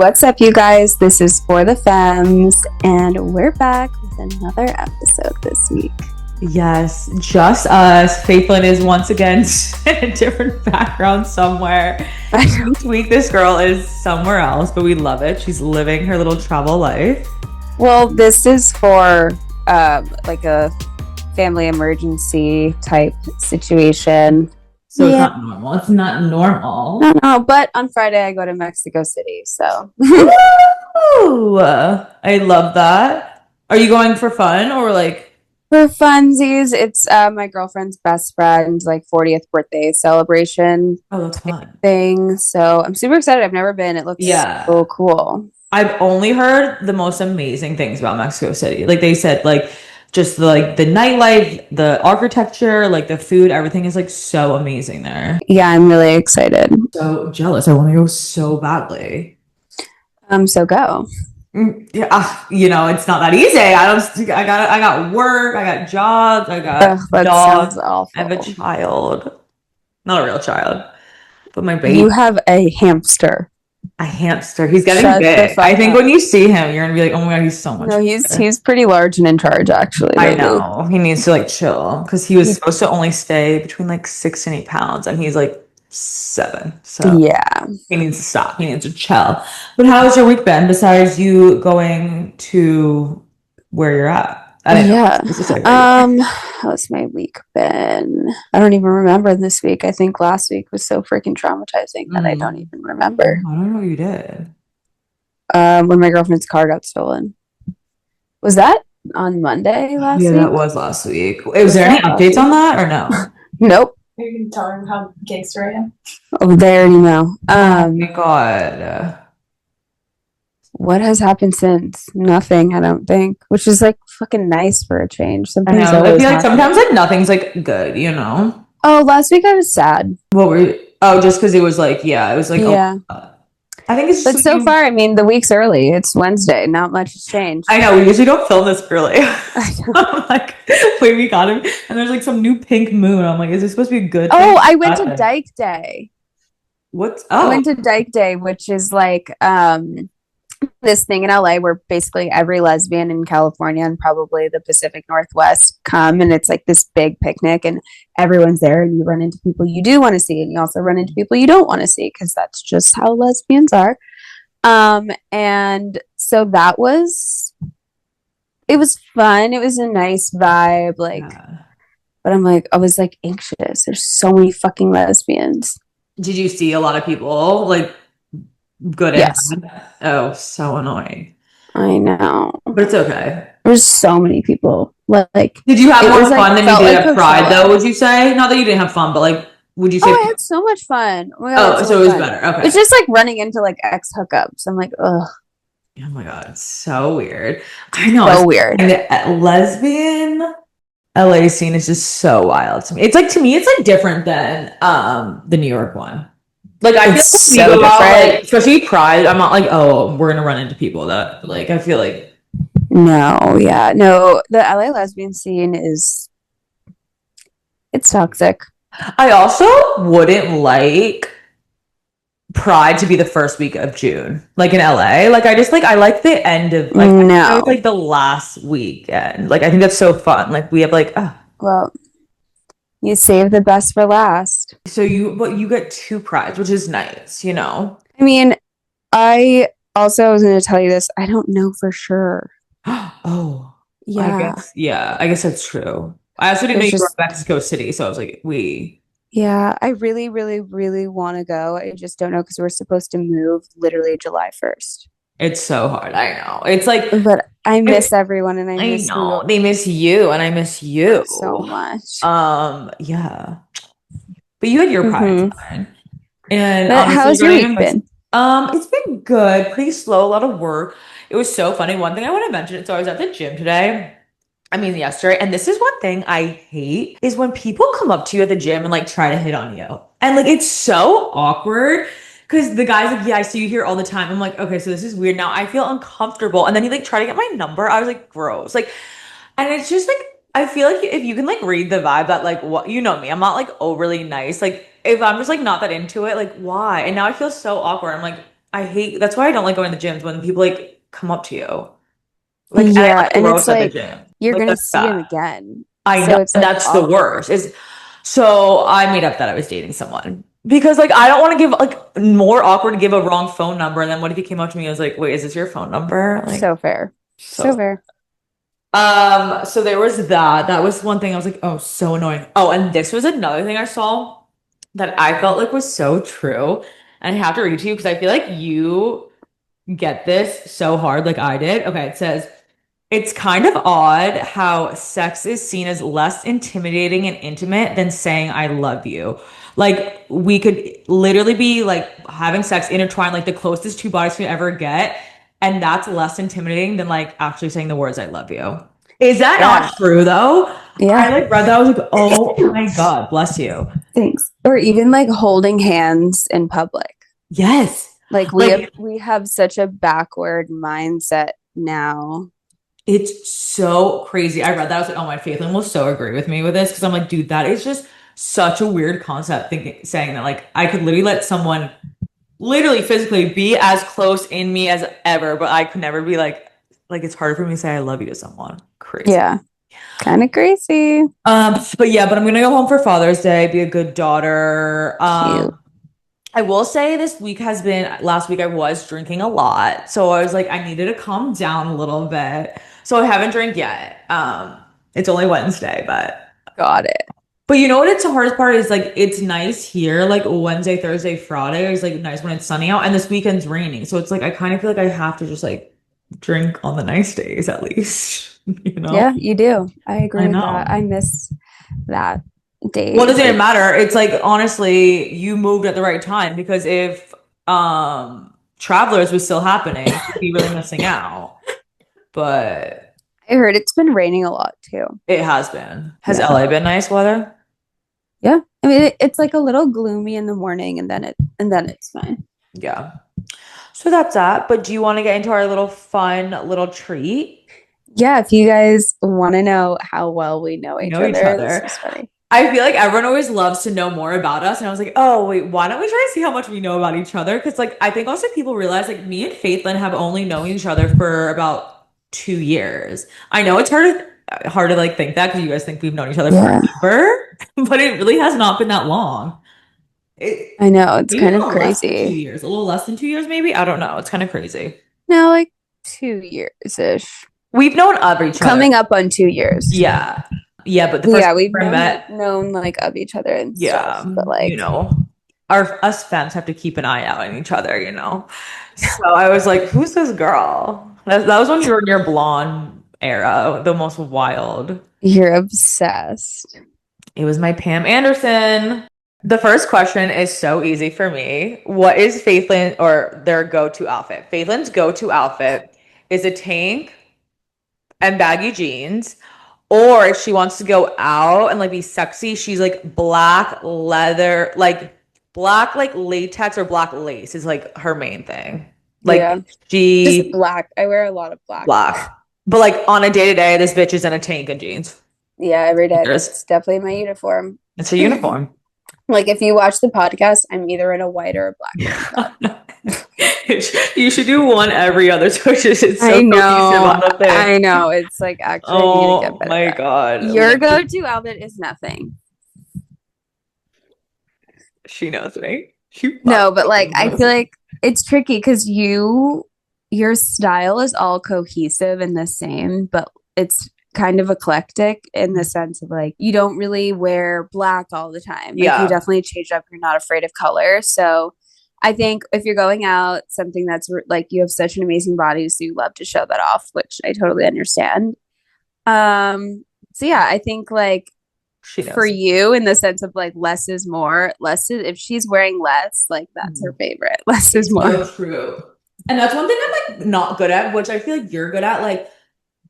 What's up, you guys? This is For the Femmes, and we're back with another episode this week. Yes, just us. Faithlin is once again in a different background somewhere. This week, this girl is somewhere else, but we love it. She's living her little travel life. Well, this is for like a family emergency type situation. So It's not normal. It's not normal. No, but on Friday I go to Mexico City, so. Ooh, I love that. Are you going for fun or like? For funsies, it's my girlfriend's best friend's like 40th birthday celebration thing. So I'm super excited. I've never been. It looks so cool. I've only heard the most amazing things about Mexico City. Like they said, like just the nightlife, the architecture, like the food, everything is like so amazing there. Yeah, I'm really excited. So jealous. I want to go so badly. So go. Yeah, it's not that easy. I got work, I got jobs, I got dogs, I have a child. Not a real child, but my baby. You have a hamster. A hamster. He's getting big. I think when you see him, you're gonna be like, oh my god, he's so much. No, he's pretty large and in charge, actually. I know. He needs to chill because he was supposed to only stay between 6 and 8 pounds, and he's 7. So yeah, he needs to stop. He needs to chill. But how has your week been besides you going to where you're at? How's my week been? I don't even remember this week. I think last week was so freaking traumatizing that I don't even remember. I don't know what you did. When my girlfriend's car got stolen. Was that on Monday last week? Yeah, that was last week. Was there any updates on that or no? Nope. Are you going to tell him how gangster I am? Oh, there you know. Oh my god. What has happened since? Nothing, I don't think. Which is fucking nice for a change. Sometimes I feel like sometimes nothing's good, Oh, last week I was sad. What were you? Oh, just because it was it was yeah. I think it's. But so far, I mean, the week's early. It's Wednesday. Not much has changed. I know. We usually don't film this early. I'm wait, we got him, and there's some new pink moon. I'm is this supposed to be good? Oh, I went to Dyke Day. What's? I went to Dyke Day, which is this thing in LA where basically every lesbian in California and probably the Pacific Northwest come, and it's this big picnic and everyone's there, and you run into people you do want to see, and you also run into people you don't want to see because that's just how lesbians are. And so it was fun. It was a nice vibe, but I was anxious. There's so many fucking lesbians. Did you see a lot of people good? Yes. Oh, so annoying. I know, but it's okay. There's so many people. Did you have more fun than you did at Pride, though? Would you say? Not that you didn't have fun, but would you say? Oh, I had so much fun. Oh, my God, so it was better. Okay. It's just running into ex hookups. I'm ugh. Oh my god, it's so weird. I know. So weird. And the lesbian LA scene is just so wild to me. It's to me, it's different than the New York one. I feel so different. Especially Pride. I'm not oh, we're gonna run into people that I feel No, the LA lesbian scene it's toxic. I also wouldn't like Pride to be the first week of June, in LA. I just I like the end of no. the last weekend. I think that's so fun. We have well, you save the best for last. So you get 2 prides, which is nice, I mean, I also was going to tell you this. I don't know for sure. Oh, yeah. I guess that's true. I also didn't know you were in Mexico City, so I was Yeah, I really, really, really want to go. I just don't know because we're supposed to move literally July 1st. It's so hard. I know. It's but I miss everyone, and I miss know. They miss you, and I miss you so much. Yeah. But you had your pride time. And how's your week been? It's been good. Pretty slow. A lot of work. It was so funny. One thing I want to mention. So I was at the gym yesterday, and this is one thing I hate is when people come up to you at the gym and try to hit on you, and it's so awkward. Because the guy's yeah, I see you here all the time. I'm okay, so this is weird. Now I feel uncomfortable. And then he try to get my number. I was gross. And it's just I feel if you can read the vibe that what me, I'm not overly nice. If I'm just not that into it, why? And now I feel so awkward. I'm I hate, that's why I don't like going to the gyms when people like come up to you. Like, I Yeah, like and roast it's at the like gym. you're Like, gonna that's see him bad. again. I know, So it's and like that's the awkward. worst. Is so I made up that I was dating someone because like I don't want to give like more awkward to give a wrong phone number. And then what if he came up to me and was like, "Wait, is this your phone number?" Like, So fair. so. So fair. So there was that. That was one thing I was like, oh, so annoying. Oh, and this was another thing I saw that I felt like was so true. And I have to read it to you because I feel like you get this so hard like I did. Okay, it says, it's kind of odd how sex is seen as less intimidating and intimate than saying I love you. Like we could literally be like having sex intertwined, like the closest two bodies can ever get, and that's less intimidating than like actually saying the words I love you. Is that Yeah. not true though? Yeah. I like read that, I was like, oh my God, bless you. Thanks. Or even like holding hands in public. Yes. Like we have such a backward mindset now. It's so crazy. I read that. I was like, oh my, Faithlin will so agree with me with this because I'm like, dude, that is just such a weird concept saying that like I could literally let someone literally physically be as close in me as ever, but I could never be like it's harder for me to say I love you to someone. Crazy. Yeah. Kind of crazy. But yeah, but I'm gonna go home for Father's Day, be a good daughter. Cute. I will say last week I was drinking a lot. So I was like, I needed to calm down a little bit. So I haven't drank yet. It's only Wednesday, but Got it. you know what? It's the hardest part is like, it's nice here, like Wednesday, Thursday, Friday is like nice when it's sunny out and this weekend's raining. So it's like, I kind of feel like I have to just like drink on the nice days at least, you know? Yeah, you do. I agree with know. that. I miss that day. Well, it doesn't even matter. It's like, honestly, you moved at the right time because if Travelers was still happening, you'd be really missing out. But I heard it's been raining a lot too. it has been. Has Yeah. LA been nice weather? Yeah. I mean, it's like a little gloomy in the morning and then it's fine. Yeah. So that's that. But do you want to get into our little fun little treat? Yeah, if you guys want to know how well we know each other, other. this is funny. I feel like everyone always loves to know more about us. And I was like, oh, wait, why don't we try to see how much we know about each other? Because, like, I think also people realize, like, me and Faithlin have only known each other for about 2 years. I know it's hard to like, think that because you guys think we've known each other forever, but it really has not been that long. I know, it's kind of Less than 2 crazy. years, a little less than 2 years, maybe. I don't know. It's kind of crazy. No, like 2 years-ish. We've known of each other. Coming up on 2 years. Yeah. Yeah, but the first we've time we met, known like of each other and yeah, stuff, but like you know, us fans have to keep an eye out on each other, you know. So I was like, "Who's this girl?" That was when you were in your blonde era, the most wild. You're obsessed. It was my Pam Anderson. The first question is so easy for me. What is Faithlin or their go-to outfit? Faithlin's go-to outfit is a tank and baggy jeans. Or if she wants to go out and like be sexy, she's like black leather, like black like latex or black lace is like her main thing. Like just black. I wear a lot of black. But like on a day-to-day, this bitch is in a tank and jeans. Yeah, every day. It's definitely my uniform. It's a uniform. Like if you watch the podcast, I'm either in a white or a black. You should do one every other so it's so I know. It's like actually I need to get better. Oh my God. Your go-to outfit is nothing. She knows, right? No, but like I feel like it's tricky because your style is all cohesive and the same, but it's kind of eclectic in the sense of like you don't really wear black all the time. Like you definitely change up. You're not afraid of color. So I think if you're going out, something that's like you have such an amazing body, so you love to show that off, which I totally understand. So yeah, I think like for you in the sense of like less is more. If she's wearing less, like that's her favorite. Less is more. So true. And that's one thing I'm like not good at, which I feel like you're good at. Like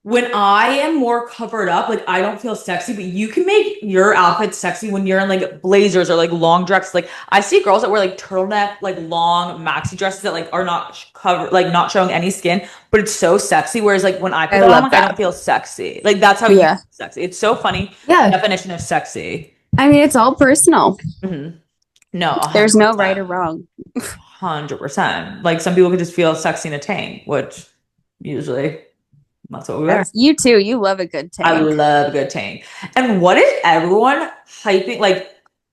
when I am more covered up, like I don't feel sexy, but you can make your outfit sexy when you're in like blazers or like long dresses. Like I see girls that wear like turtleneck, like long maxi dresses that like are not covered, like not showing any skin, but it's so sexy. Whereas like when I put that on, like, I don't feel sexy. Like that's how you feel sexy. It's so funny. Yeah. Definition of sexy. I mean, it's all personal. Mm-hmm. No, 100%. There's no right or wrong. 100%. Like some people could just feel sexy in a tank, which usually that's what we wear. You too. You love a good tank. I love a good tank. And what is everyone hyping, like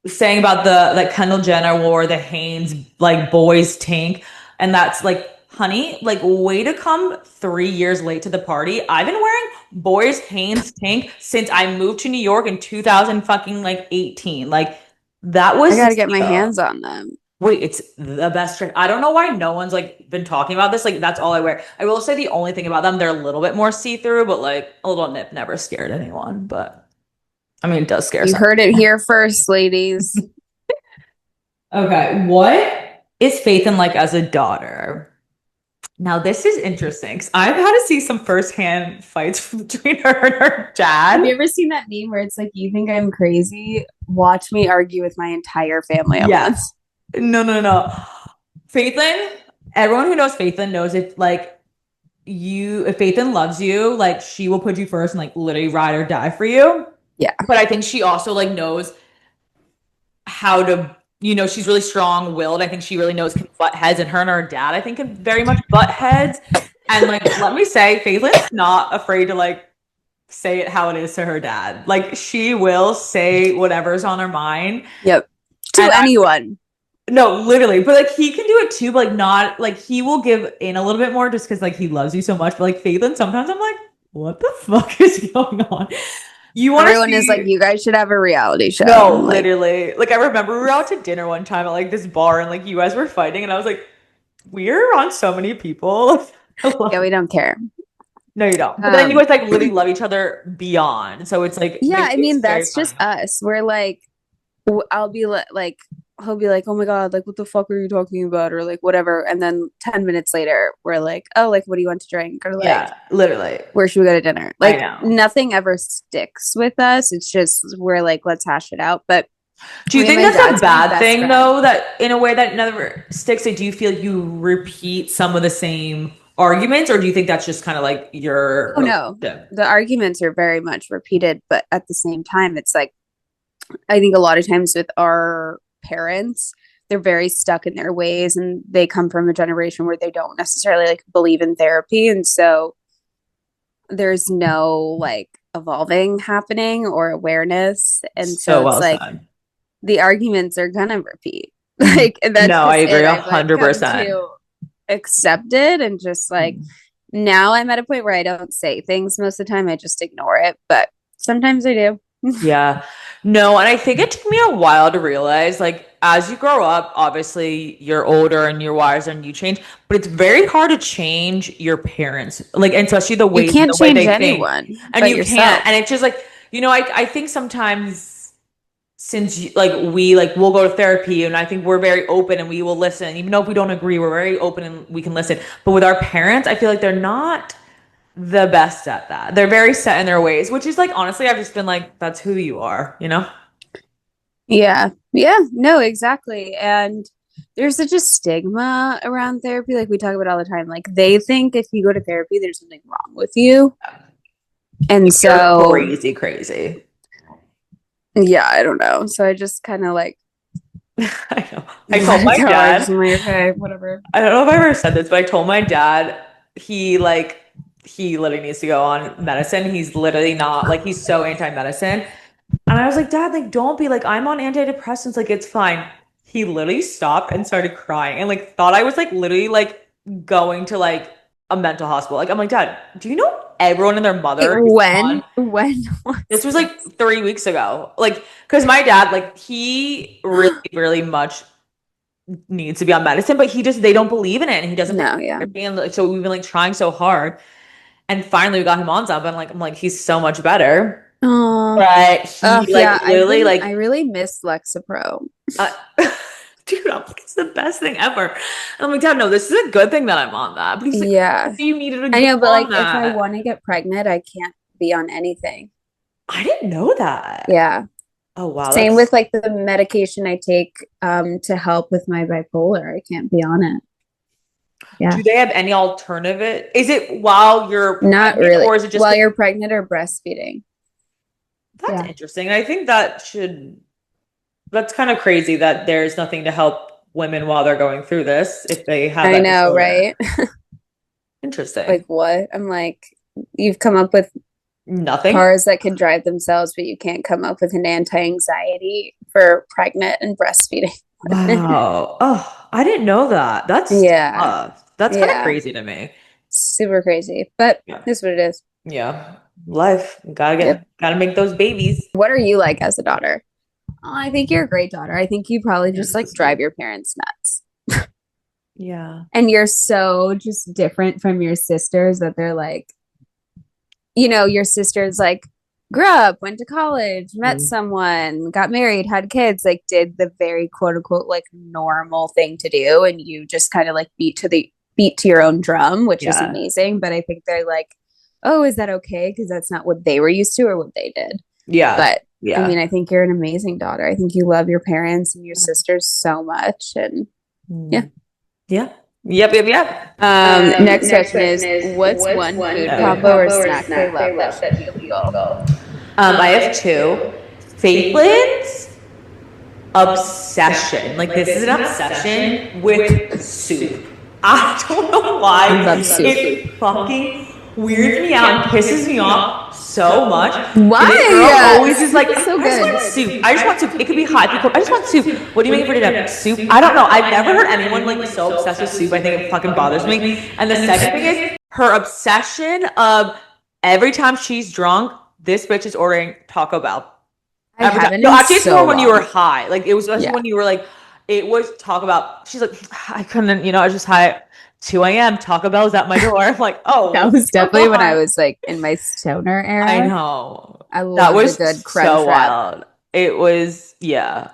saying about the like Kendall Jenner wore the Hanes like boys tank, and that's like, honey, like way to come 3 years late to the party. I've been wearing boys Hanes tank since I moved to New York in 2000 fucking like 18. Like that was I gotta get my hands on them. Wait, it's the best trick. I don't know why no one's like been talking about this. Like that's all I wear. I will say the only thing about them, they're a little bit more see-through, but like a little nip never scared anyone. But I mean, it does scare. You heard it here first, ladies. Okay, what is Faithin like as a daughter? Now this is interesting because I've had to see some firsthand fights between her and her dad. Have you ever seen that meme where it's like, you think I'm crazy? Watch me argue with my entire family at once. No. Faithin, everyone who knows Faithin knows if like if Faithin loves you, like she will put you first and like literally ride or die for you. Yeah. But I think she also like knows how to, she's really strong-willed. I think she really knows can butt heads, and her dad, I think, can very much butt heads. And like, let me say, Faithin's not afraid to like say it how it is to her dad. Like she will say whatever's on her mind. Yep. To anyone. No, literally. But like he can do it too, but like not like he will give in a little bit more just because like he loves you so much. But like Faithin, sometimes I'm like, what the fuck is going on? Everyone is like, you guys should have a reality show. No, literally. Like I remember we were out to dinner one time at like this bar and like you guys were fighting and I was like, we're on so many people. Yeah, we don't care. No, you don't. But then you guys like really love each other beyond. So it's like, yeah, I mean, that's just us. We're like, I'll be like, he'll be like, oh my God, like, what the fuck are you talking about? Or like, whatever. And then 10 minutes later, we're like, oh, like, what do you want to drink? Or like, yeah, literally. Where should we go to dinner? Like, nothing ever sticks with us. It's just, we're like, let's hash it out. But do you think that's a bad thing, though, that in a way that never sticks? Like, do you feel you repeat some of the same arguments, or do you think that's just kind of like your... Oh, no. The arguments are very much repeated, but at the same time, it's like, I think a lot of times with our parents, they're very stuck in their ways, and they come from a generation where they don't necessarily like believe in therapy, and so there's no like evolving happening or awareness, and so it's like the arguments are gonna repeat. Like that's I agree 100%. Accept it, and just like now I'm at a point where I don't say things most of the time. I just ignore it, but sometimes I do. Yeah. No, and I think it took me a while to realize, like, as you grow up, obviously you're older and you're wiser and you change, but it's very hard to change your parents, like, and especially the way you can't the way change they anyone, think. And you yourself. can't. And it's just like, I think sometimes since we'll go to therapy, and I think we're very open and we will listen, even though if we don't agree, we're very open and we can listen. But with our parents, I feel like they're not the best at that. They're very set in their ways, which is like, honestly, I've just been like, that's who you are, Yeah, no, exactly. And there's such a stigma around therapy, like we talk about all the time. Like they think if you go to therapy, there's something wrong with you. And you're so crazy. Yeah, I don't know. So I just kind of like I know. I told my dad, I'm like, okay, whatever. I don't know if I ever said this, but I told my dad he literally needs to go on medicine. He's literally not, like, he's so anti-medicine. And I was like, Dad, like, don't be like, I'm on antidepressants. Like, it's fine. He literally stopped and started crying and like thought I was like literally like going to like a mental hospital. Like, I'm like, Dad, do you know everyone and their mother? When? This was like 3 weeks ago. Like, because my dad, like, he really, really much needs to be on medicine, but they don't believe in it, and he doesn't. No, yeah. And like, so we've been like trying so hard, and finally we got him on something. I'm like, he's so much better. Oh, but he I really miss Lexapro. Dude, I'm like, it's the best thing ever. And I'm like, Dad, no, this is a good thing that I'm on that. But he's like, yeah, you needed to. I know, but like, if I want to get pregnant, I can't be on anything. I didn't know that. Yeah. Oh wow. Same with like the medication I take to help with my bipolar. I can't be on it. Yeah. Do they have any alternative? Is it while you're not really, or is it just while you're pregnant or breastfeeding? That's interesting. I think that's kind of crazy that there's nothing to help women while they're going through this if they have I that know, disorder. right? Interesting. Like what? I'm like, you've come up with Nothing. cars that can drive themselves, but you can't come up with an anti-anxiety for pregnant and breastfeeding. Wow. Oh, I didn't know that. That's Yeah. tough. That's kind of Yeah. crazy to me. Super crazy, but Yeah. this is what it is. Yeah. Life. Gotta Yep. make those babies. What are you like as a daughter? Oh, I think you're a great daughter. I think you probably just like drive your parents nuts. Yeah. And you're so just different from your sisters that they're like, you know, your sisters like grew up, went to college, met someone, got married, had kids, like did the very quote unquote like normal thing to do. And you just kind of like beat to your own drum, which is Yeah. amazing. But I think they're like, oh, is that okay? Because that's not what they were used to or what they did. Yeah. But yeah. I mean, I think you're an amazing daughter. I think you love your parents and your sisters so much. And yeah. Yeah. Yep. Next question is what's one food combo or snack they love that you feel? I have two. Faithland's obsession. Like this is an obsession with soup. I don't know why. I love soup. It fucking weirds me out and pisses me off so much. Why? And this girl always is like, so I just good. want soup. I just want soup. It could be hot. It could be cold. I just want soup. What do you make for dinner? Soup? I don't know. I've never heard anyone like so obsessed with soup. I think it fucking bothers me. And the second thing is her obsession of every time she's drunk, this bitch is ordering Taco Bell. I haven't No, actually, it's so more when you were long. high. Like it was when you were like, it was Taco Bell. She's like, I couldn't, I was just high. 2 a.m. Taco Bell's at my door. I'm like, oh, That was definitely when I was like in my stoner era. I know. I love That was a good crunch so wrap. wild. It was, yeah.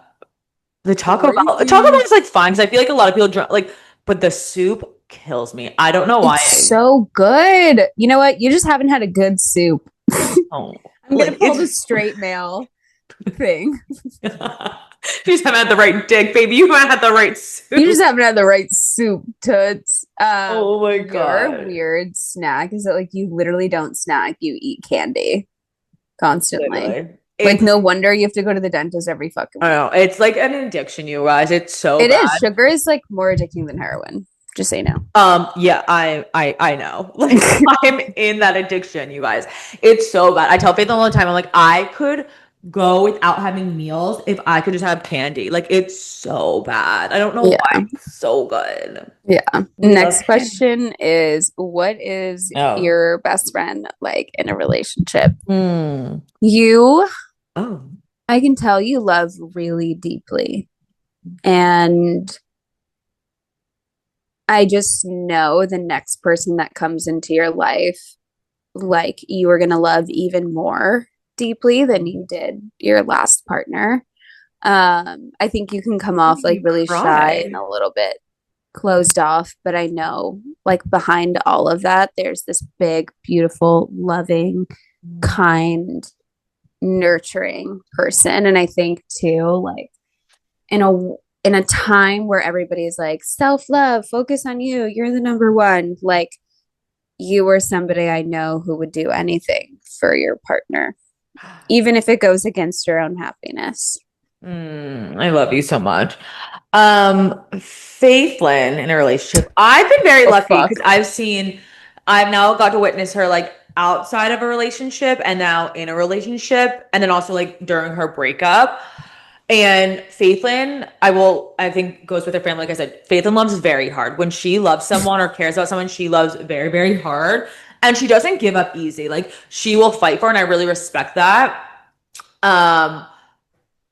The Taco Bell is like fine because I feel like a lot of people drink but the soup kills me. I don't know why. It's so good. You know what? You just haven't had a good soup. Oh, I'm gonna pull the straight male thing. You just haven't had the right dick, baby. You haven't had the right soup. You just haven't had the right soup, toots. Oh my god. Your weird snack is that like you literally don't snack, you eat candy constantly. Literally. Like no wonder you have to go to the dentist every fucking week. I know. It's like an addiction, you guys. It's so It bad. is. Sugar is like more addicting than heroin. Just say no. Yeah, I know. Like I'm in that addiction, you guys. It's so bad. I tell Faith all the time, I'm like, I could go without having meals if I could just have candy. Like it's so bad. I don't know why. It's so good. Yeah. Next question is what is your best friend like in a relationship? You I can tell you love really deeply. And I just know the next person that comes into your life, like you are going to love even more deeply than you did your last partner. I think you can come off like really shy and a little bit closed off, but I know like behind all of that, there's this big, beautiful, loving, kind, nurturing person. And I think too, like in a time where everybody's like self-love, focus on you, you're the number one, like you are somebody I know who would do anything for your partner, even if it goes against your own happiness. I love you so much. Faithlyn in a relationship. I've been very lucky because I've now got to witness her like outside of a relationship and now in a relationship, and then also like during her breakup. And Faithlyn, I think goes with her family. Like I said, Faithlyn loves very hard. When she loves someone or cares about someone, she loves very, very hard. And she doesn't give up easy. Like she will fight for it, and I really respect that.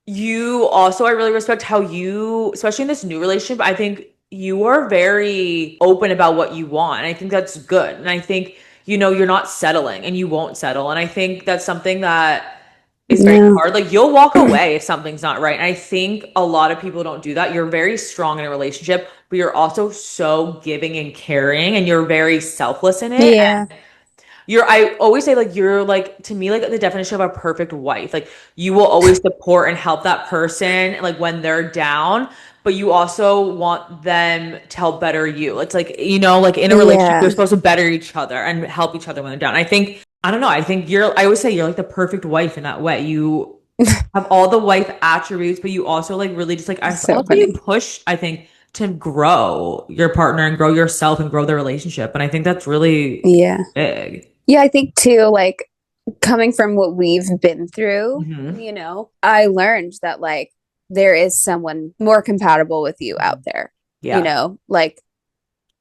You also, I really respect how you, especially in this new relationship, I think you are very open about what you want. And I think that's good. And I think, you're not settling and you won't settle. And I think that's something that is very hard. Like you'll walk away if something's not right. And I think a lot of people don't do that. You're very strong in a relationship, but you're also so giving and caring, and you're very selfless in it. Yeah. I always say like you're like, to me, like the definition of a perfect wife. Like you will always support and help that person like when they're down, but you also want them to help better you. It's like, like in a relationship, you're supposed to better each other and help each other when they're down. I think I always say you're like the perfect wife in that way. You have all the wife attributes, but you also like really just like, I feel like you push, I think, to grow your partner and grow yourself and grow the relationship. And I think that's really Yeah. big. Yeah, I think too, like coming from what we've been through, I learned that like there is someone more compatible with you out there. Yeah. Like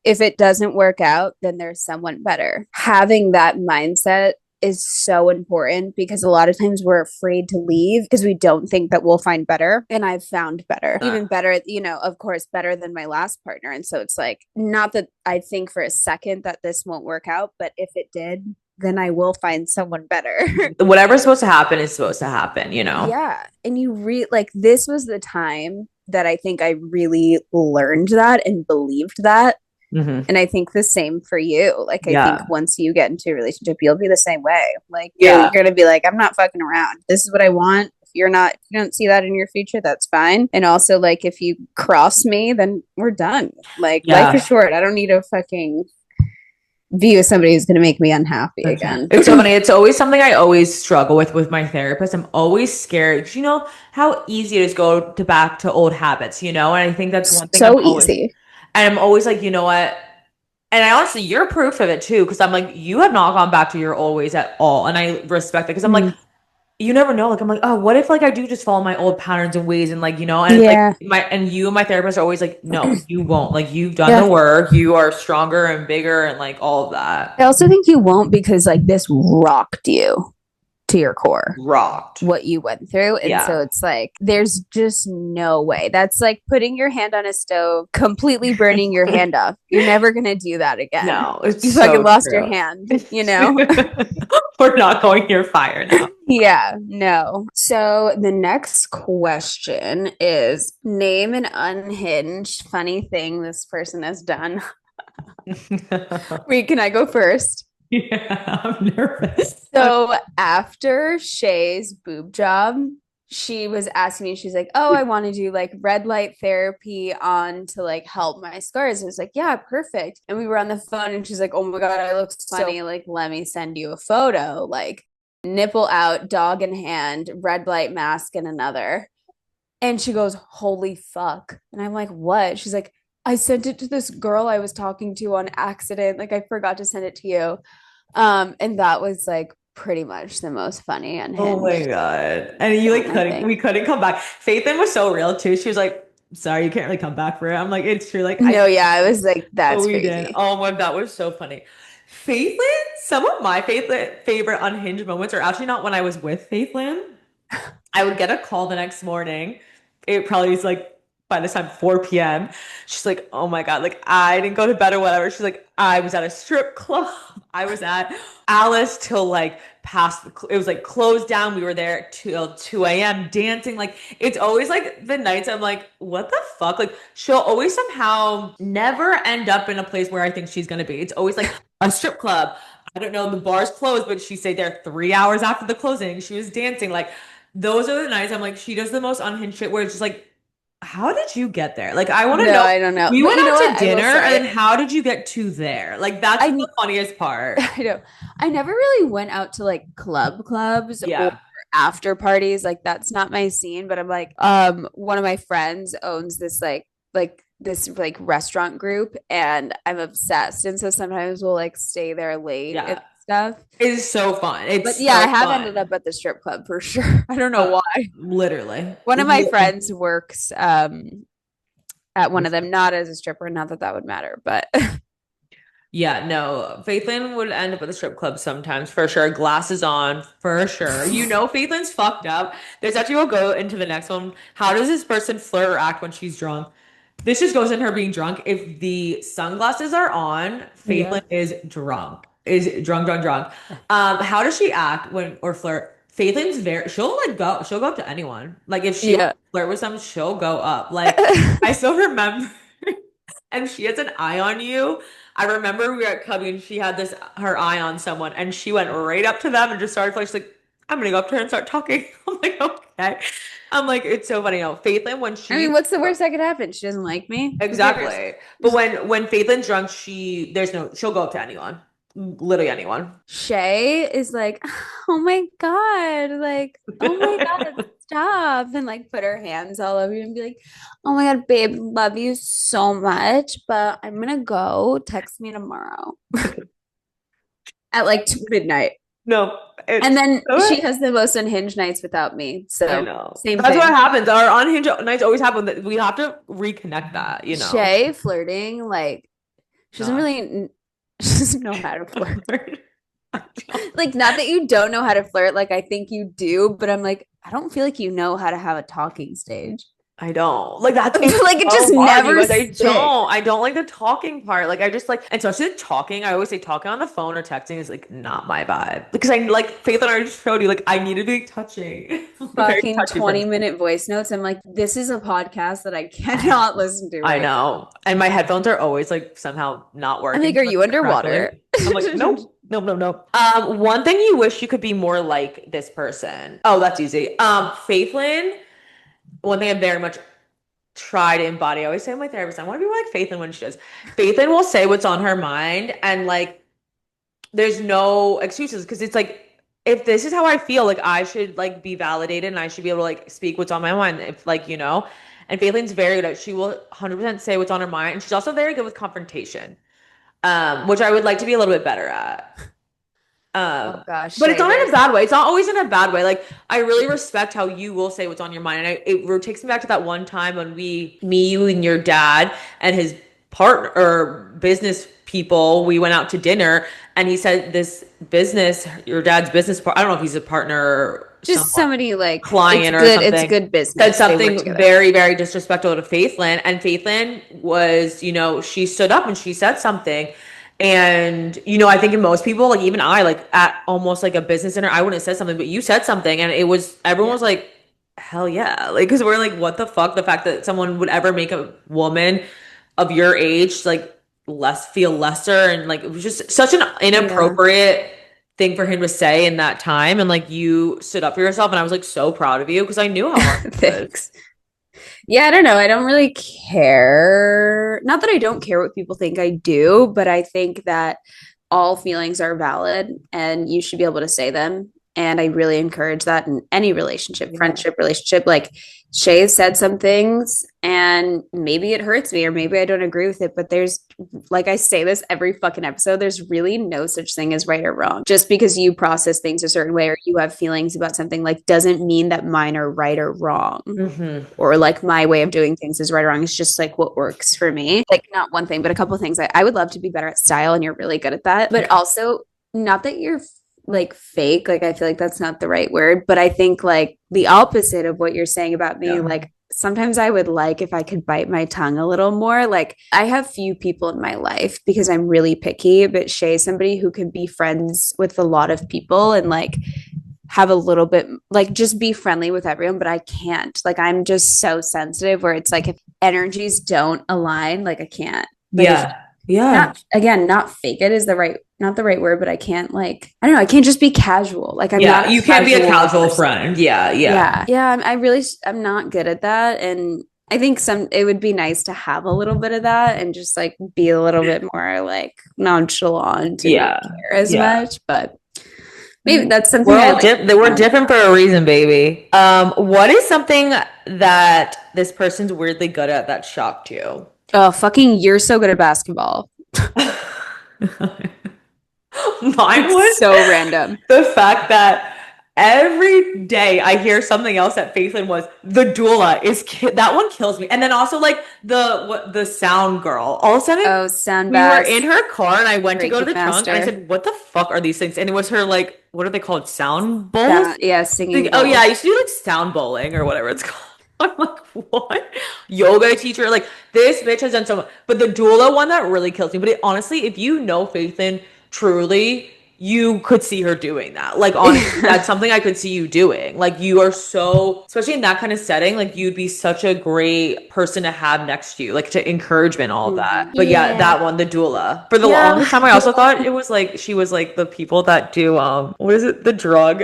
if it doesn't work out, then there's someone better. Having that mindset is so important because a lot of times we're afraid to leave because we don't think that we'll find better. And I've found better, even better, of course, better than my last partner. And so it's like, not that I think for a second that this won't work out, but if it did, then I will find someone better. Whatever's supposed to happen is supposed to happen, Yeah. And like, this was the time that I think I really learned that and believed that. And I think the same for you. Like, I think once you get into a relationship, you'll be the same way. Like, you're going to be like, I'm not fucking around. This is what I want. If you don't see that in your future, that's fine. And also, like, if you cross me, then we're done. Like, life is short. I don't need to fucking be with somebody who's going to make me unhappy again. It's so funny. It's always something I always struggle with my therapist. I'm always scared. You know how easy it is to go back to old habits, And I think that's one thing. So easy. And I'm always like, you know what? And I honestly, you're proof of it too. Cause I'm like, you have not gone back to your old ways at all. And I respect it. Cause I'm like, you never know. Like, I'm like, oh, what if like I do just follow my old patterns and ways and like, and like you and my therapist are always like, no, you won't. Like you've done the work. You are stronger and bigger and like all of that. I also think you won't because like this rocked you to your core. Rocked. What you went through. And so it's like, there's just no way. That's like putting your hand on a stove, completely burning your hand off. You're never going to do that again. No, it's you fucking lost your hand, We're not going near fire now. Yeah, no. So the next question is name an unhinged funny thing this person has done. Wait, can I go first? Yeah, I'm nervous. So after Shay's boob job, she was asking me, she's like, oh, I want to do like red light therapy on to like help my scars. I was like, yeah, perfect. And we were on the phone and she's like, oh my God, I look funny. Like, let me send you a photo. Like nipple out, dog in hand, red light mask in another. And she goes, holy fuck. And I'm like, what? She's like, I sent it to this girl I was talking to on accident. Like I forgot to send it to you. And that was like pretty much the most funny and oh my God. And you like we couldn't come back. Faithlin was so real too. She was like, sorry, you can't really come back for it. I'm like, it's true. Like I was like, that's crazy. Did. Oh my, that was so funny. Faithlin, some of my favorite unhinged moments are actually not when I was with Faithlin. I would get a call the next morning. It probably was like by this time 4 p.m. She's like, oh my God, like I didn't go to bed or whatever. She's like, I was at a strip club. I was at Alice till like past it was like closed down. We were there till 2 a.m. dancing. Like it's always like the nights I'm like, what the fuck? Like she'll always somehow never end up in a place where I think she's gonna be. It's always like a strip club. I don't know, the bar's closed, but she stayed there 3 hours after the closing. She was dancing. Like those are the nights I'm like, she does the most unhinged shit where it's just like, how did you get there? Like, I want to know. I don't know. We went out to dinner, and then how did you get to there? Like, that's the funniest part. I know. I never really went out to like clubs or after parties. Like, that's not my scene. But I'm like, one of my friends owns this this restaurant group, and I'm obsessed. And so sometimes we'll like stay there late and stuff. It's so fun. I have ended up at the strip club for sure. I don't know why. Literally. One of my friends works at one of them, not as a stripper, not that that would matter, but yeah, no, Faithlin would end up at the strip club sometimes for sure. Glasses on for sure. Faithlin's fucked up. There's actually, we'll go into the next one. How does this person flirt or act when she's drunk? This just goes in her being drunk. If the sunglasses are on, Faithlin is drunk. Is drunk. How does she act or flirt? Faithlin's she'll go up to anyone. Like if she flirt with them, she'll go up. Like I still remember, and she has an eye on you. I remember we were at Cubby and she had her eye on someone and she went right up to them and just started she's like, I'm gonna go up to her and start talking. I'm like, okay. I'm like, it's so funny. Faithlin, when she... I mean, what's the worst that could happen? She doesn't like me? Exactly. But when Faithlin's drunk, she'll go up to anyone. Literally anyone. Shay is like, oh my God. Like, oh my God. stop, and like put her hands all over you and be like, oh my God, babe, love you so much, but I'm gonna go. Text me tomorrow at like midnight. No, And then she has the most unhinged nights without me. So I know. same That's thing. what happens. Our unhinged nights always happen. That we have to reconnect that, you know. Shay flirting, like she doesn't Nah. she doesn't know how to flirt. Like, not that you don't know how to flirt, like I think you do, but I'm like, I don't feel like you know how to have a talking stage. I don't like that. Like it just never sticks. I don't like the talking part. Like I just like, and especially talking. I always say talking on the phone or texting is like not my vibe because I like Faith and I just showed you like I need to be touching. Fucking 20-minute voice notes. I'm like, this is a podcast that I cannot listen to. I know, and my headphones are always like somehow not working. I'm like, are you underwater? I'm like, nope. No. One thing you wish you could be more like this person. Oh, that's easy. Faithlyn. One thing I very much try to embody. I always say to my therapist, I want to be like Faithlyn when she does. Faithlyn will say what's on her mind, and like, there's no excuses because it's like, if this is how I feel, like I should like be validated and I should be able to like speak what's on my mind. If like, you know, and Faithlyn's very good at, she will 100% say what's on her mind, and she's also very good with confrontation, which I would like to be a little bit better at. Oh gosh, but it's not in a bad way. It's not always in a bad way. Like I really respect how you will say what's on your mind, and it takes me back to that one time when me, you, and your dad and his partner or business people, we went out to dinner, and he said this business, your dad's business part. I don't know if he's a partner or just somebody like client or something. It's good business. Said something very, very disrespectful to Faithlyn, and Faithlyn was, you know, she stood up and she said something. And, you know, I think in most people, like even I, like at almost like a business dinner, I wouldn't have said something, but you said something, and it was, everyone was like, hell yeah. Like, because we're like, what the fuck? The fact that someone would ever make a woman of your age, like, feel lesser. And like, it was just such an inappropriate thing for him to say in that time. And like, you stood up for yourself, and I was like so proud of you because I knew how hard it Thanks. Yeah, I don't know. I don't really care. Not that I don't care what people think, I do, but I think that all feelings are valid and you should be able to say them. And I really encourage that in any relationship, friendship, relationship. Like Shay said some things and maybe it hurts me or maybe I don't agree with it. But there's, like I say this every fucking episode, there's really no such thing as right or wrong. Just because you process things a certain way or you have feelings about something, like doesn't mean that mine are right or wrong. Mm-hmm. Or like my way of doing things is right or wrong. It's just like what works for me. Like not one thing, but a couple of things. I would love to be better at style and you're really good at that. But also not that you're like fake, like I feel like that's not the right word, but I think like the opposite of what you're saying about me, like sometimes I would like if I could bite my tongue a little more. Like I have few people in my life because I'm really picky, but Shay's somebody who can be friends with a lot of people and like have a little bit like just be friendly with everyone, but I can't. Like I'm just so sensitive where it's like if energies don't align, like I can't. But not fake it is not the right word, but I can't like, I don't know. I can't just be casual. Like I'm not, you can't be a casual friend. Yeah. I'm not good at that. And I think it would be nice to have a little bit of that and just like be a little bit more like nonchalant and not care as much, but maybe that's something we're different for a reason, baby. What is something that this person's weirdly good at that shocked you? Oh, fucking, you're so good at basketball. Mine was so random. The fact that every day I hear something else that Faithlyn was the doula that one kills me. And then also like the sound girl. All of a sudden, sound we were in her car and I went to go to the trunk and I said, "What the fuck are these things?" And it was her like, what are they called? Sound bowls? Singing. Like, I used to do like sound bowling or whatever it's called. I'm like, what? Yoga teacher. Like, this bitch has done so much. But the doula one, that really kills me. But honestly, if you know Faithlyn truly, you could see her doing that. Like, honestly, that's something I could see you doing. Like, you are so, especially in that kind of setting, like, you'd be such a great person to have next to you, like, to encouragement, all of that. But yeah, that one, the doula. For the longest time, I also thought it was like, she was like the people that do, what is it? The drug,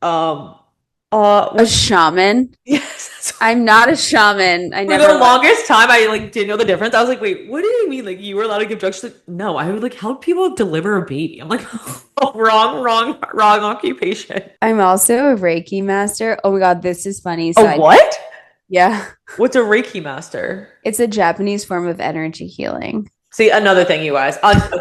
a shaman. Yes, I'm not a shaman. I For never the was. longest time, I like didn't know the difference. I was like, wait, what do you mean? Like you were allowed to give drugs? She's like, no, I would like help people deliver a baby. I'm like, oh, wrong occupation. I'm also a Reiki master. Oh my God, this is funny. A what? Yeah. What's a Reiki master? It's a Japanese form of energy healing. See, another thing, you guys.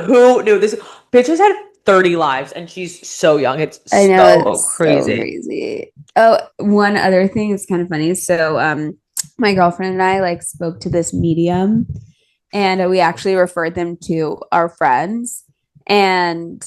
Who knew this? Bitch has had 30 lives and she's so young. It's I know, so it's crazy. so crazy. Oh, one other thing is kind of funny. So, my girlfriend and I like spoke to this medium, and we actually referred them to our friends, and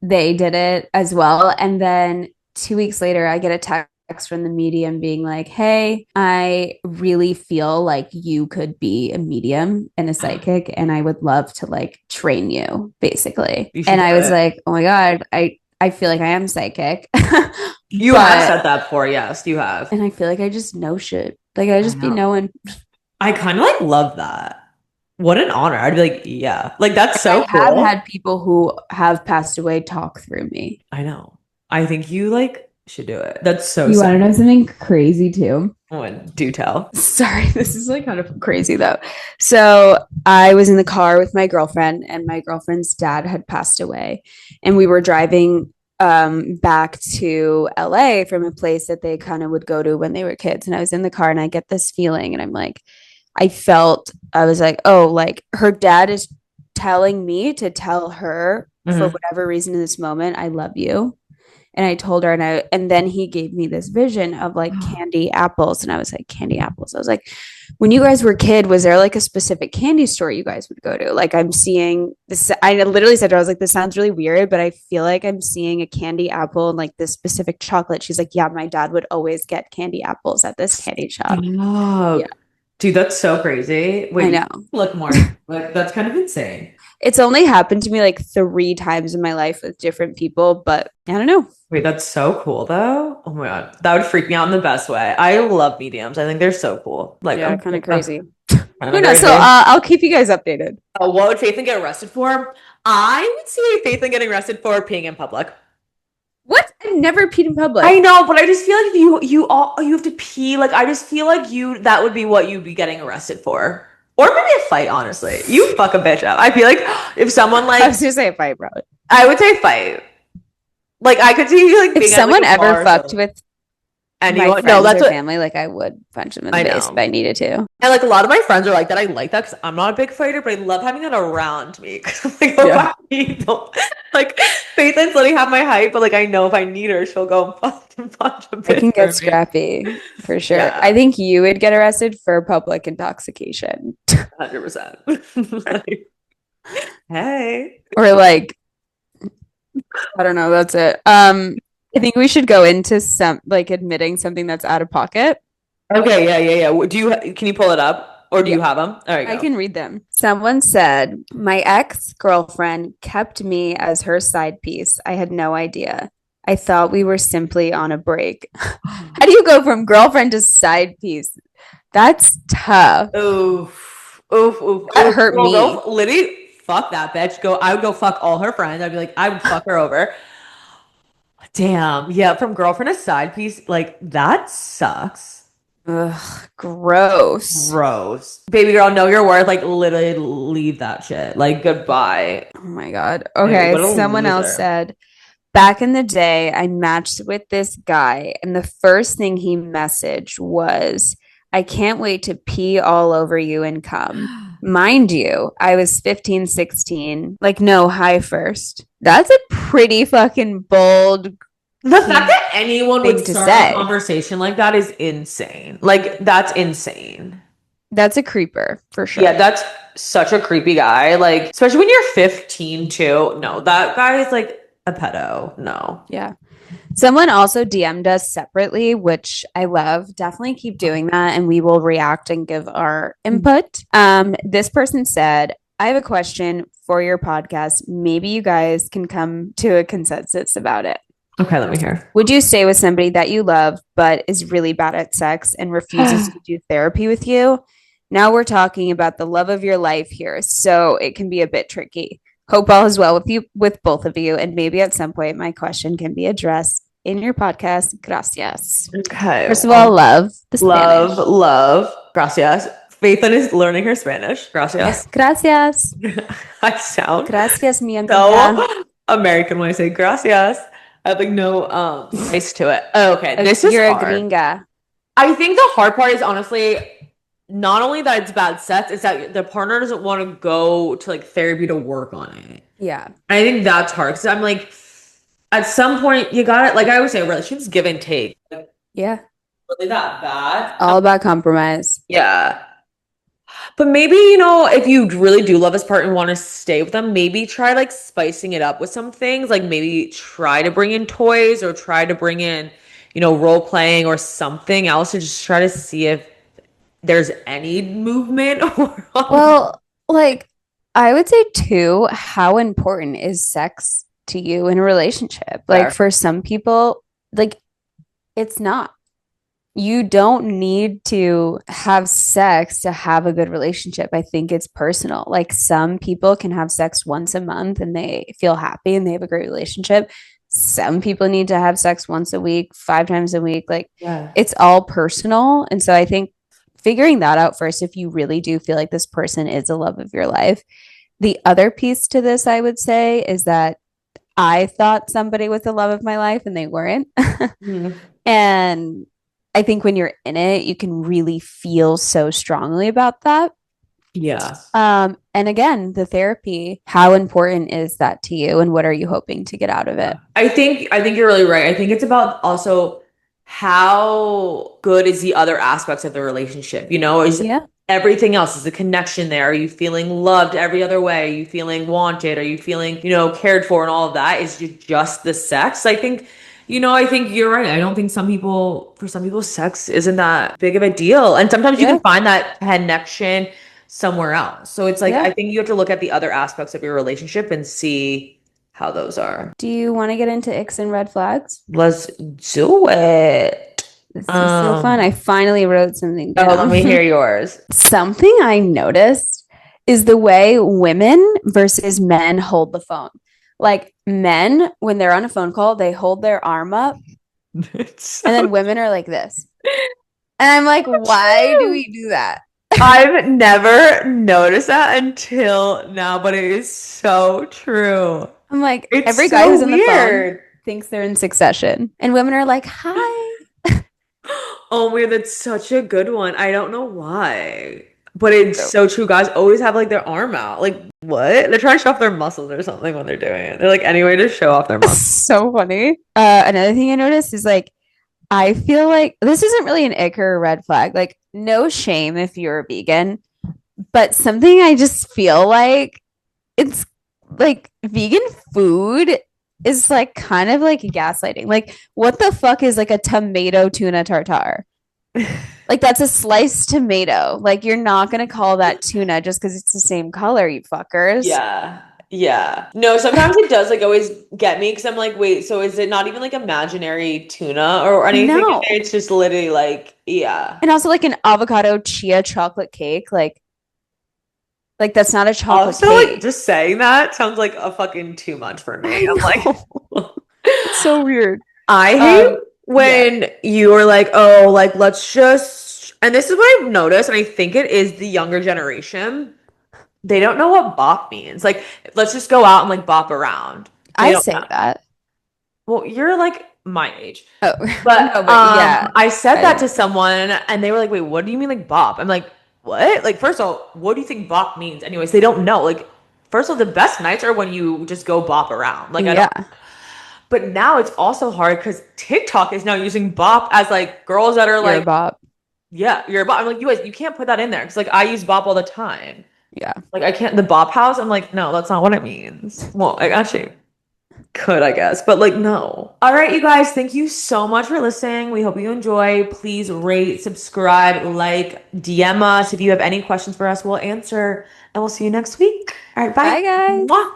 they did it as well. And then 2 weeks later, I get a text from the medium being like, "Hey, I really feel like you could be a medium and a psychic, and I would love to like train you, basically." And I was like, "Oh my God, I feel like I am psychic." You have said that before. Yes, you have. And I feel like I just know shit. Like I just be knowing. I kind of like love that. What an honor. I'd be like, yeah. Like that's so cool. I have had people who have passed away talk through me. I know. I think you like should do it. That's so You want to know something crazy too? Oh, do tell. Sorry, this is like kind of crazy though. So I was in the car with my girlfriend, and my girlfriend's dad had passed away, and we were driving back to LA from a place that they kind of would go to when they were kids. And I was in the car and I get this feeling, and I'm like, I was like, oh, like her dad is telling me to tell her for whatever reason in this moment, I love you. And I told her, and then he gave me this vision of like candy apples. And I was like, candy apples. I was like, when you guys were a kid, was there like a specific candy store you guys would go to? Like I'm seeing this. I literally said to her, I was like, this sounds really weird, but I feel like I'm seeing a candy apple and like this specific chocolate. She's like, yeah, my dad would always get candy apples at this candy shop. Oh, yeah. Dude, that's so crazy. Wait, I know. Look more. Like that's kind of insane. It's only happened to me like 3 times in my life with different people, but I don't know. Wait, that's so cool though. Oh my God. That would freak me out in the best way. I love mediums. I think they're so cool. Like, yeah, kind of crazy. Who knows? So I'll keep you guys updated. What would Faithlin get arrested for? I would see Faithlin getting arrested for peeing in public. What? I've never peed in public. I know, but I just feel like you have to pee. Like I just feel like that would be what you'd be getting arrested for. Or maybe a fight, honestly. You fuck a bitch up. I feel like if someone like I was gonna say a fight, probably. I would say fight. Like I could see you like if someone ever fucked with anyone, my friends or family, like I would punch them in the face if I needed to. And like a lot of my friends are like that. I like that because I'm not a big fighter, but I love having that around me. Like, like Faith's letting have my height, but like I know if I need her, she'll go and punch a bitch. I can get scrappy for sure. Yeah. I think you would get arrested for public intoxication. 100%. Hey. Or like, I don't know. That's it. I think we should go into some like admitting something that's out of pocket. Okay, yeah. Can you pull it up, or do you have them? All right, I can read them. Someone said, "My ex-girlfriend kept me as her side piece. I had no idea. I thought we were simply on a break." How do you go from girlfriend to side piece? That's tough. Oof. That hurt me. Literally, fuck that bitch. I would go fuck all her friends. I'd be like, I would fuck her over. Damn. Yeah, from girlfriend to side piece, like that sucks. Ugh, gross. Baby girl, know your worth. Like literally leave that shit. Like goodbye. Oh my God. Okay. Someone else said, back in the day, I matched with this guy, and the first thing he messaged was, I can't wait to pee all over you and come. Mind you, I was 15, 16. Like, no, hi first. That's a pretty fucking bold. The fact that anyone would start a conversation like that is insane. Like, that's insane. That's a creeper, for sure. Yeah, that's such a creepy guy. Like, especially when you're 15, too. No, that guy is like a pedo. No. Yeah. Someone also DM'd us separately, which I love. Definitely keep doing that, and we will react and give our input. This person said, I have a question for your podcast. Maybe you guys can come to a consensus about it. Okay, let me hear. Would you stay with somebody that you love but is really bad at sex and refuses to do therapy with you? Now we're talking about the love of your life here, so it can be a bit tricky. Hope all is well with both of you, and maybe at some point my question can be addressed in your podcast. Gracias. Okay. First of all, love the Spanish. Love. Gracias. Faithlin is learning her Spanish. Gracias. Gracias. I sound Gracias, mi amiga. so American when I say gracias. I have like no taste to it. Oh, okay. This is You're hard. a gringa. I think the hard part is honestly not only that it's bad sex, it's that the partner doesn't want to go to like therapy to work on it. Yeah. I think that's hard because I'm like, at some point you got it. Like I always say, relationships give and take. Like, Yeah. really that bad? All about compromise. Yeah. But maybe, if you really do love this partner and want to stay with them, maybe try like spicing it up with some things. Like maybe try to bring in toys or try to bring in, role playing or something else to just try to see if there's any movement. Well, like I would say too, how important is sex to you in a relationship? Like Fair. for some people, like it's not. You don't need to have sex to have a good relationship. I think it's personal. Like some people can have sex once a month and they feel happy and they have a great relationship. Some people need to have sex once a week, 5 times a week. Like it's all personal. And so I think figuring that out first, if you really do feel like this person is the love of your life. The other piece to this, I would say, is that I thought somebody was the love of my life and they weren't. And I think when you're in it, you can really feel so strongly about that. Yeah. And again, the therapy, how important is that to you and what are you hoping to get out of it? I think you're really right. I think it's about also how good is the other aspects of the relationship, is everything else, is the connection there? Are you feeling loved every other way? Are you feeling wanted? Are you feeling, cared for, and all of that? Is just the sex? I think you're right. I don't think for some people, sex isn't that big of a deal. And sometimes you can find that connection somewhere else. So it's like, I think you have to look at the other aspects of your relationship and see how those are. Do you want to get into icks and red flags? Let's do it. This is so fun. I finally wrote something down. Oh, let me hear yours. Something I noticed is the way women versus men hold the phone. Like men, when they're on a phone call, they hold their arm up. And then women are like this. And I'm like, why do we do that? I've never noticed that until now, but it is so true. I'm like, It's every guy who's on the phone thinks they're in Succession. And women are like, hi. Oh man, that's such a good one. I don't know why. But it's so true. Guys always have like their arm out. Like, what? They're trying to show off their muscles or something when they're doing it. They're like, anyway, to show off their muscles. So funny. Another thing I noticed is like, I feel like this isn't really an ick or a red flag. Like, no shame if you're a vegan. But something I just feel like it's like vegan food is like kind of like gaslighting. Like, what the fuck is like a tomato tuna tartare? Like that's a sliced tomato. Like you're not gonna call that tuna just because it's the same color, you fuckers. Yeah. No, sometimes it does like always get me because I'm like, wait, so is it not even like imaginary tuna or anything? No. It's just literally like, yeah. And also like an avocado chia chocolate cake, like that's not a chocolate Also, cake. like just saying that sounds like a fucking too much for me. I'm like, it's so weird. I hate when you are like, oh, like let's just, and this is what I've noticed, and I think it is the younger generation. They don't know what bop means. Like, let's just go out and like bop around. I say that. Well, you're like my age. Oh, but, no, but yeah. I said that to someone and they were like, wait, what do you mean like bop? I'm like, what? Like, first of all, what do you think bop means? Anyways, they don't know. Like, first of all, the best nights are when you just go bop around. Like, I don't. But now it's also hard because TikTok is now using bop as like girls that are like bop. Yeah, you're a bop. I'm like, you can't put that in there because like I use bop all the time. Yeah. Like I can't the bop house. I'm like, no, that's not what it means. Well, I actually could, I guess, but like no. All right, you guys, thank you so much for listening. We hope you enjoy. Please rate, subscribe, like, DM us if you have any questions for us. We'll answer, and we'll see you next week. All right, bye. Bye, guys. Mwah.